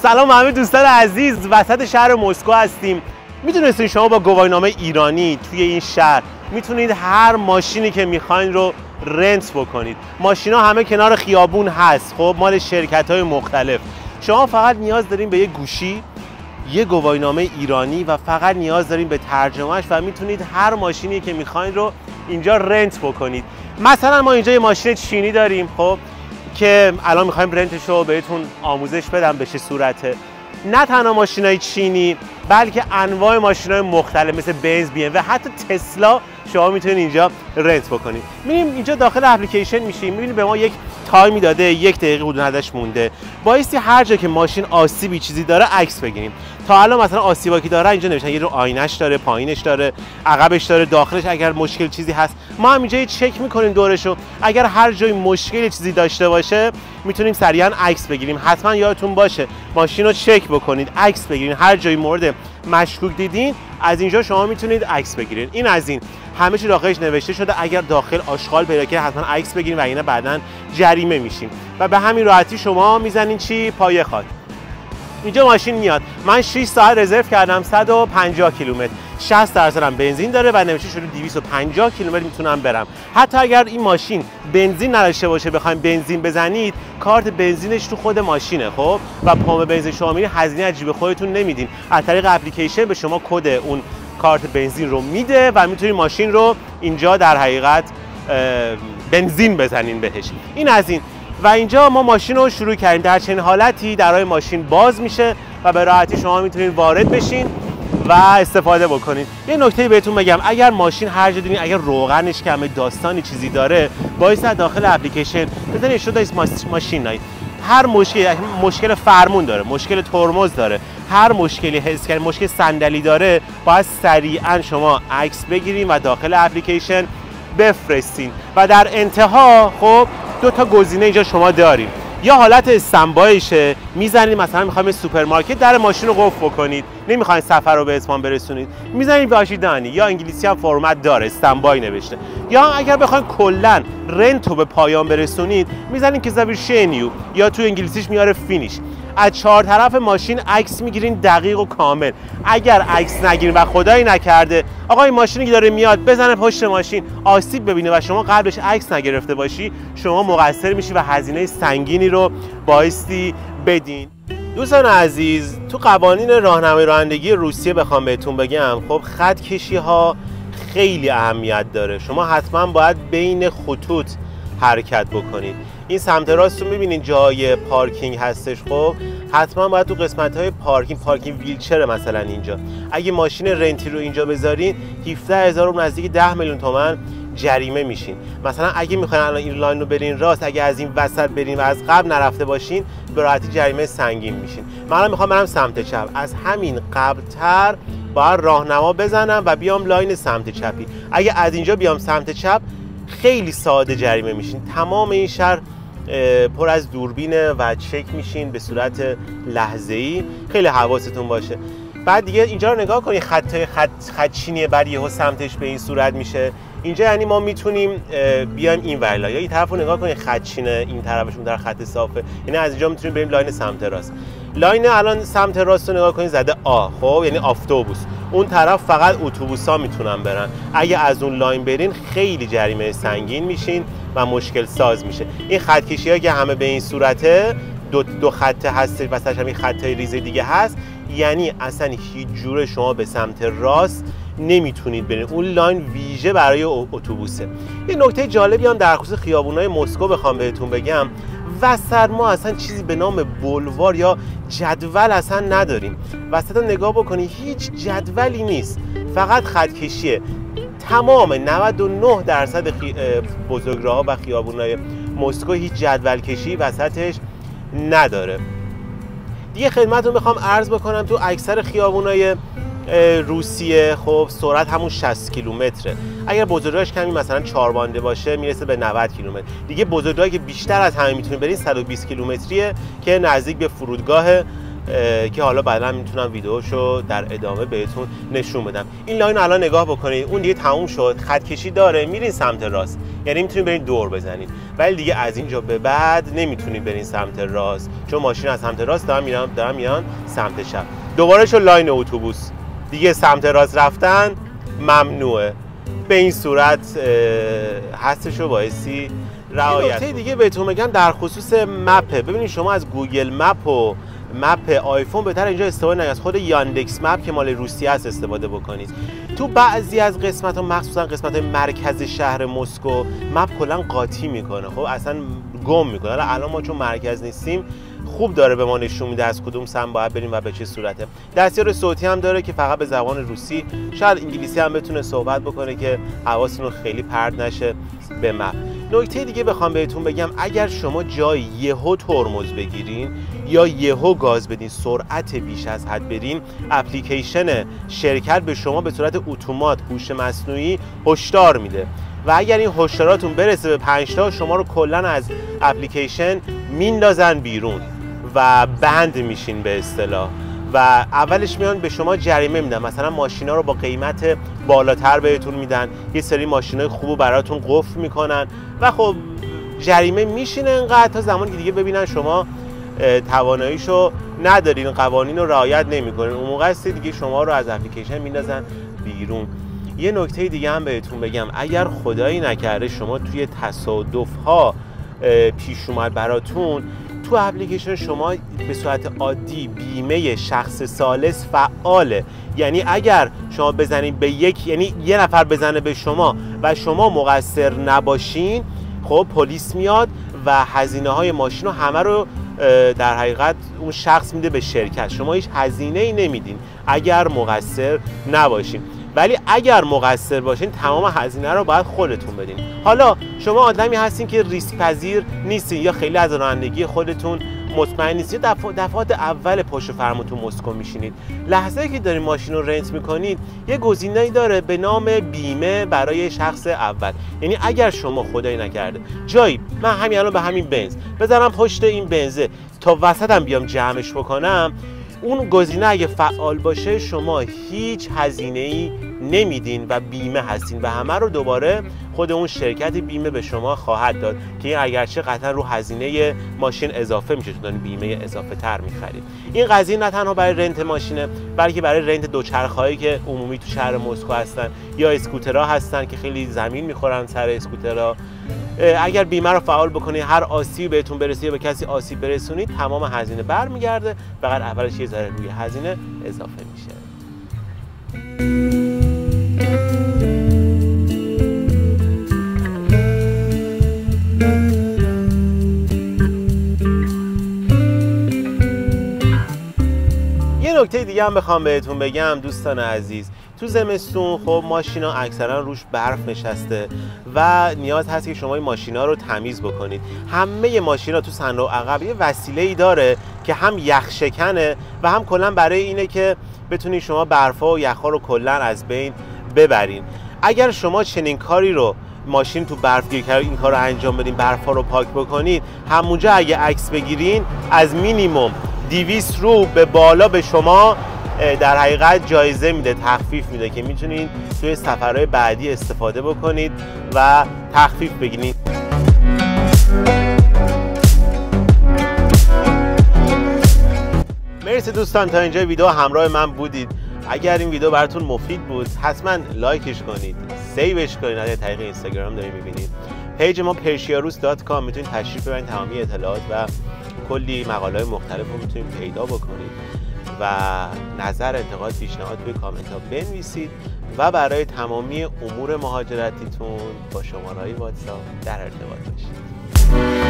سلام همه دوستان عزیز، وسط شهر مسکو هستیم. میتونستین شما با گواهینامه ایرانی توی این شهر میتونید هر ماشینی که میخواین رو رنت بکنید. ماشینا همه کنار خیابون هست، خب مال شرکت‌های مختلف. شما فقط نیاز دارین به یه گوشی، یه گواهینامه ایرانی و فقط نیاز دارین به ترجمهش و میتونید هر ماشینی که میخواین رو اینجا رنت بکنید. مثلا ما اینجا یه ماشین چینی داریم، خب که الان میخوایم رنتش رو بهتون آموزش بدم به چه صورته. نه تنها ماشینای چینی بلکه انواع ماشینای مختلف مثل بنز، بی ام و حتی تسلا شما میتونید اینجا رنت بکنید. میریم اینجا داخل اپلیکیشن میشیم، میبینید به ما یک تایمی داده، 1 دقیقه حدود ازش مونده. بایستی هر جا که ماشین آسیبی چیزی داره عکس بگیریم. تا الان مثلا آسیبی که داره اینجا نوشتن، یه رو آینش داره، پایینش داره، عقبش داره، داخلش اگر مشکل چیزی هست ما هم اینجا چک میکنیم دورشو. اگر هر جای مشکلی چیزی داشته باشه میتونیم سریعا عکس بگیریم. حتما یادتون باشه ماشین رو چک بکنید، عکس بگیرید. هر جایی مورد مشکوک دیدین از اینجا شما میتونید عکس بگیرید. این از این. همه چی داخلش نوشته شده، اگر داخل آشغال پیدا کنید حتما عکس بگیرید و اینا بعداً جریمه میشین. و به همین راحتی شما میزنین چی؟ پایه خاک. اینجا ماشین میاد. من 6 ساعت رزرو کردم، 150 کیلومتر، 60% هم بنزین داره و نوشته شده 250 کیلومتر میتونم برم. حتی اگر این ماشین بنزین نداشته باشه بخواید بنزین بزنید، کارت بنزینش تو خود ماشینه، خب و پمپ بنزین شما میرین، هزینه عجیب خودتون نمیدین. از طریق اپلیکیشن به شما کد اون کارت بنزین رو میده و میتونید ماشین رو اینجا در حقیقت بنزین بزنین بهش. این از این. و اینجا ما ماشین رو شروع کردیم. در چنین حالتی درهای ماشین باز میشه و به راحتی شما میتونید وارد بشین و استفاده بکنید. یه نکته بهتون بگم، اگر ماشین هر جا دیدین اگر روغنش کمه، داستانی چیزی داره، باعث داخل اپلیکیشن بزنید شده ماشین نایید. هر مشکل فرمون داره، مشکل ترمز داره، هر مشکلی حس کنید، مشکل صندلی داره، باید سریعا شما عکس بگیریم و داخل اپلیکیشن بفرستین. و در انتها خب 2 تا گزینه اینجا شما داریم. یا حالت استنبایشه، میزنید مثلا میخوایم سوپرمارکت در ماشین رو قفل بکنید، نمیخواین سفر رو به اتمام برسونید، میزنید واشیدانی، یا انگلیسی هم فرمت داره استنبای نوشته. یا اگر بخواید کلا رنت رو به پایان برسونید میزنید که زبیر شینیو، یا تو انگلیسیش میاره فینیش. از 4 طرف ماشین عکس میگیرین دقیق و کامل. اگر عکس نگیرین و خدایی نکرده آقا این ماشینی که داره میاد بزنه پشت ماشین آسیب ببینه و شما قبلش عکس نگرفته باشی، شما مقصر میشی و هزینه سنگینی رو بایستی بدین. دوستان عزیز، تو قوانین راهنمای رانندگی روسیه بخوام بهتون بگم، خب خط کشی ها خیلی اهمیت داره. شما حتما باید بین خطوط حرکت بکنید. این سمت راست رو میبینید جای پارکینگ هستش، خب حتما باید تو قسمت های پارکینگ ویلچر مثلا اینجا اگه ماشین رنتی رو اینجا بذارین 17,000 و نزدیک 10 میلیون تومان جریمه میشین. مثلا اگه میخواین الان این لاین رو برین راست، اگه از این وسط برین و از قبل نرفته باشین به راحتی جریمه سنگین میشین. من الان میخوام برم سمت چپ، از همین قبلتر باید راهنما بزنم و بیام لاین سمت چپی. اگه از اینجا بیام سمت چپ خیلی ساده جریمه میشین. تمام این شهر پر از دوربینه و چک میشین به صورت لحظه‌ای. خیلی حواستون باشه. بعد دیگه اینجا رو نگاه کنید، خط چینیه، بعد یهو سمتش به این صورت میشه. اینجا یعنی ما میتونیم بیایم این ورلا، یا این طرف رو نگاه کنید، خط چینه، این طرفش اون در خط صافه، یعنی از اینجا میتونیم بریم لاین سمت راست. لاین الان سمت راست رو نگاه کنید زده آ، خب یعنی اتوبوس. اون طرف فقط اتوبوسا میتونن برن. اگه از اون لاین برین خیلی جریمه سنگین میشین و مشکل ساز میشه. این خط کشی‌ها که همه به این صورته، دو خط هست وسطش هم این خطای ریز دیگه هست، یعنی اصلا هیچ جوره شما به سمت راست نمیتونید برین. اون لاین ویژه برای اتوبوسه. یه نکته جالبی هم در خصوص خیابونای مسکو بخوام بهتون بگم، وسط ما اصلا چیزی به نام بولوار یا جدول اصلا نداریم. وسط رو نگاه بکنی هیچ جدولی نیست، فقط خط کشیه. تمام 99% بزرگراه‌ها و خیابونای مسکو هیچ جدول کشی وسطش نداره. دیگه خدمتتون میخوام عرض بکنم تو اکثر خیابونای روسیه خب سرعت همون 60 کیلومتره. اگر بزرگراهش کمی مثلا 4 بانده باشه میرسه به 90 کیلومتر. دیگه بزرگراهی که بیشتر از همه میتونه برین 120 کیلومتریه که نزدیک به فرودگاه که حالا بعدا میتونم ویدیوشو در ادامه بهتون نشون بدم. این لاین الان نگاه بکنید، اون دیگه تموم شد، خط کشی داره، میرین سمت راست، یعنی میتونید برین دور بزنید، ولی دیگه از اینجا به بعد نمیتونید برین سمت راست، چون ماشین از سمت راست دارن میان سمت چپ. دوباره شو لاین اتوبوس، دیگه سمت راست رفتن ممنوعه. به این صورت هستشو بایستی رعایت. نکته دیگه بهتون بگم در خصوص مپه. ببینید شما از گوگل مپ و مپ آیفون بهتر اینجا استفاده نکنید، از خود یاندکس مپ که مال روسیه است استفاده بکنید. تو بعضی از قسمت‌ها مخصوصا قسمت مرکز شهر مسکو مپ کلا قاطی میکنه، خب اصلا گم میکنه. الان ما چون مرکز نیستیم خوب داره به ما نشون میده از کدوم سمت باید بریم و به چه صورته. دستیار صوتی هم داره که فقط به زبان روسی، شاید انگلیسی هم بتونه صحبت بکنه که حواستون رو خیلی پرت نشه به مپ. نکته دیگه بخوام بهتون بگم، اگر شما جای یهو ترمز بگیرین یا یهو گاز بدین، سرعت بیش از حد برین، اپلیکیشن شرکت به شما به صورت اتومات هوش مصنوعی هشدار میده و اگر این هشداراتون برسه به 5 تا شما رو کلا از اپلیکیشن میندازن بیرون و بند میشین به اصطلاح. و اولش میان به شما جریمه میدن، مثلا ماشینا رو با قیمت بالاتر بهتون میدن، یه سری ماشینای خوبو براتون قفل میکنن و خب جریمه میشینه انقدر تا زمانی که دیگه ببینن شما تواناییشو ندارین، قوانین رو رعایت نمیکنین، اون موقع است دیگه شما رو از اپلیکیشن میندازن بیرون. یه نکته دیگه هم بهتون بگم، اگر خدایی نکرده شما توی تصادف‌ها پیش اومد براتون، تو اپلیکیشن شما به صورت عادی بیمه شخص ثالث فعاله، یعنی اگر شما بزنید به یعنی یه نفر بزنه به شما و شما مقصر نباشین، خب پلیس میاد و هزینه‌های ماشین رو همه رو در حقیقت اون شخص میده به شرکت، شما هیچ هزینه‌ای نمیدین اگر مقصر نباشین. ولی اگر مقصر باشین تمام هزینه رو باید خودتون بدین. حالا شما آدمی هستین که ریسک پذیر نیستین یا خیلی از رانندگی خودتون مطمئن نیستین، دفعات اول پشت فرمون مسکو میشینید، لحظه‌ای که دارین ماشین رو رنت میکنید یه گزینه‌ای داره به نام بیمه برای شخص اول. یعنی اگر شما خدایی نکرده جایی من همین الان به همین بنز بذارم پشت این بنزه تا وسطم بیام جمعش بکنم، اون گزینه اگه فعال باشه شما هیچ هزینه‌ای نمیدین و بیمه هستین و همه رو دوباره خود اون شرکت بیمه به شما خواهد داد که این اگرچه قطعا رو هزینه ماشین اضافه میشه چون بیمه اضافه تر میخرید. این قضیه نه تنها برای رنت ماشینه بلکه برای رنت دوچرخه‌هایی که عمومی تو شهر مسکو هستن یا اسکوترها هستن که خیلی زمین میخورن سر اسکوترها. اگر بیمه رو فعال بکنید هر آسیبی بهتون برسه یا به کسی آسیب برسونید تمام هزینه برمیگرده، فقط اولش یه ذره روی هزینه اضافه میشه. یه نکته دیگه هم بخوام بهتون بگم دوستان عزیز، تو زمستون خب ماشینا اکثرا روش برف نشسته و نیاز هست که شما این ماشینا رو تمیز بکنید. همه ماشینا تو صندوق عقب یه وسیله‌ای داره که هم یخ شکنه و هم کلا برای اینه که بتونید شما برفا و یخا رو کلا از بین ببرین. اگر شما چنین کاری رو ماشین تو برف گیر کرده این کار رو انجام بدین، برفا رو پاک بکنید، همونجا اگه عکس بگیرین از مینیمم 200 رو به بالا به شما در حقیقت جایزه میده، تخفیف میده که میتونید توی سفرهای بعدی استفاده بکنید و تخفیف بگیرید. مرسی دوستان تا اینجا ویدیو همراه من بودید. اگر این ویدیو براتون مفید بود حتما لایکش کنید، سیوش کنید. از طریق اینستاگرام دارید میبینید. پیج ما persiarus.com میتونید تشریف ببرید، تمامی اطلاعات و کلی مقاله مختلف رو میتونید پیدا بکنید و نظر، انتقاد، پیشنهاد توی کامنت ها بنویسید و برای تمامی امور مهاجرتیتون با شماره‌های واتساپ در ارتباط باشید.